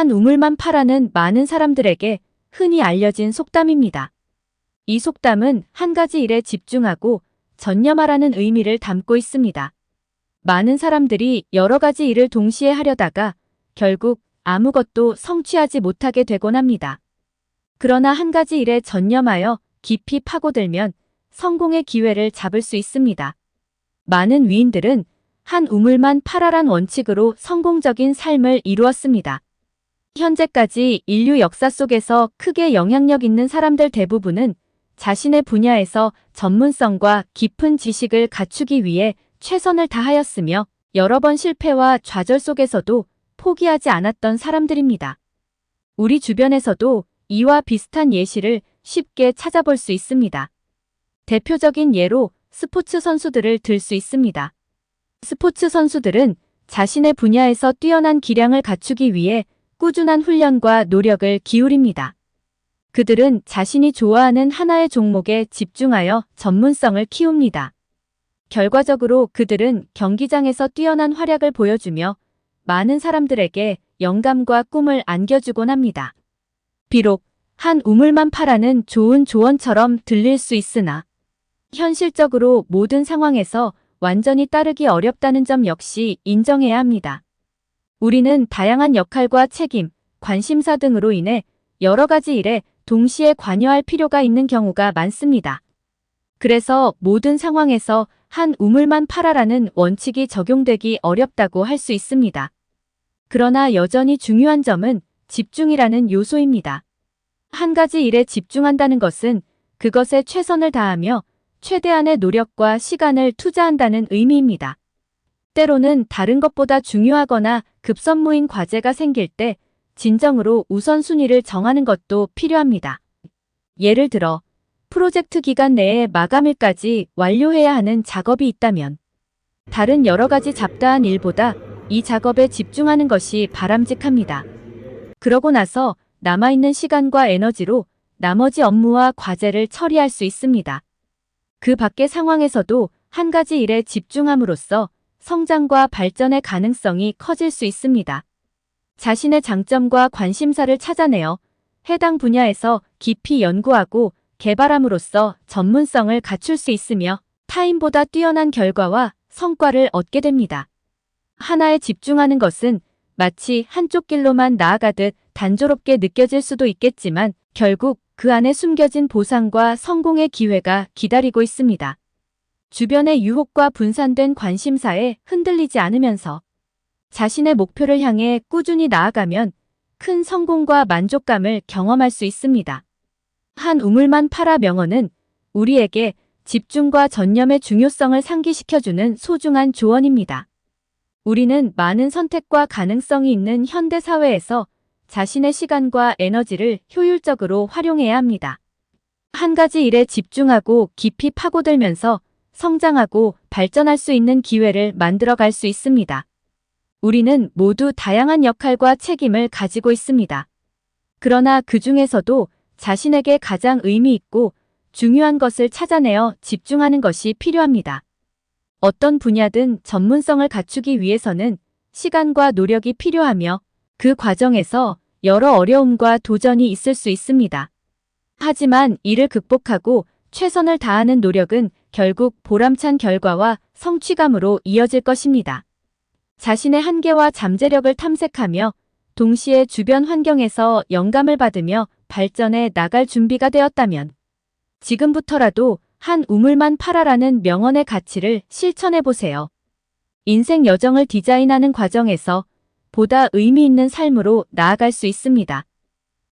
한 우물만 파라는 많은 사람들에게 흔히 알려진 속담입니다. 이 속담은 한 가지 일에 집중하고 전념하라는 의미를 담고 있습니다. 많은 사람들이 여러 가지 일을 동시에 하려다가 결국 아무것도 성취하지 못하게 되곤 합니다. 그러나 한 가지 일에 전념하여 깊이 파고들면 성공의 기회를 잡을 수 있습니다. 많은 위인들은 한 우물만 파라란 원칙으로 성공적인 삶을 이루었습니다. 현재까지 인류 역사 속에서 크게 영향력 있는 사람들 대부분은 자신의 분야에서 전문성과 깊은 지식을 갖추기 위해 최선을 다하였으며 여러 번 실패와 좌절 속에서도 포기하지 않았던 사람들입니다. 우리 주변에서도 이와 비슷한 예시를 쉽게 찾아볼 수 있습니다. 대표적인 예로 스포츠 선수들을 들 수 있습니다. 스포츠 선수들은 자신의 분야에서 뛰어난 기량을 갖추기 위해 꾸준한 훈련과 노력을 기울입니다. 그들은 자신이 좋아하는 하나의 종목에 집중하여 전문성을 키웁니다. 결과적으로 그들은 경기장에서 뛰어난 활약을 보여주며 많은 사람들에게 영감과 꿈을 안겨주곤 합니다. 비록 한 우물만 파라는 좋은 조언처럼 들릴 수 있으나 현실적으로 모든 상황에서 완전히 따르기 어렵다는 점 역시 인정해야 합니다. 우리는 다양한 역할과 책임, 관심사 등으로 인해 여러 가지 일에 동시에 관여할 필요가 있는 경우가 많습니다. 그래서 모든 상황에서 한 우물만 파라라는 원칙이 적용되기 어렵다고 할 수 있습니다. 그러나 여전히 중요한 점은 집중이라는 요소입니다. 한 가지 일에 집중한다는 것은 그것에 최선을 다하며 최대한의 노력과 시간을 투자한다는 의미입니다. 때로는 다른 것보다 중요하거나 급선무인 과제가 생길 때 진정으로 우선순위를 정하는 것도 필요합니다. 예를 들어 프로젝트 기간 내에 마감일까지 완료해야 하는 작업이 있다면 다른 여러 가지 잡다한 일보다 이 작업에 집중하는 것이 바람직합니다. 그러고 나서 남아있는 시간과 에너지로 나머지 업무와 과제를 처리할 수 있습니다. 그 밖의 상황에서도 한 가지 일에 집중함으로써 성장과 발전의 가능성이 커질 수 있습니다. 자신의 장점과 관심사를 찾아내어 해당 분야에서 깊이 연구하고 개발함으로써 전문성을 갖출 수 있으며 타인보다 뛰어난 결과와 성과를 얻게 됩니다. 하나에 집중하는 것은 마치 한쪽 길로만 나아가듯 단조롭게 느껴질 수도 있겠지만 결국 그 안에 숨겨진 보상과 성공의 기회가 기다리고 있습니다. 주변의 유혹과 분산된 관심사에 흔들리지 않으면서 자신의 목표를 향해 꾸준히 나아가면 큰 성공과 만족감을 경험할 수 있습니다. 한 우물만 파라 명언은 우리에게 집중과 전념의 중요성을 상기시켜주는 소중한 조언입니다. 우리는 많은 선택과 가능성이 있는 현대 사회에서 자신의 시간과 에너지를 효율적으로 활용해야 합니다. 한 가지 일에 집중하고 깊이 파고들면서 성장하고 발전할 수 있는 기회를 만들어갈 수 있습니다. 우리는 모두 다양한 역할과 책임을 가지고 있습니다. 그러나 그 중에서도 자신에게 가장 의미 있고 중요한 것을 찾아내어 집중하는 것이 필요합니다. 어떤 분야든 전문성을 갖추기 위해서는 시간과 노력이 필요하며 그 과정에서 여러 어려움과 도전이 있을 수 있습니다. 하지만 이를 극복하고 최선을 다하는 노력은 결국 보람찬 결과와 성취감으로 이어질 것입니다. 자신의 한계와 잠재력을 탐색하며 동시에 주변 환경에서 영감을 받으며 발전해 나갈 준비가 되었다면 지금부터라도 한 우물만 파라라는 명언의 가치를 실천해보세요. 인생 여정을 디자인하는 과정에서 보다 의미 있는 삶으로 나아갈 수 있습니다.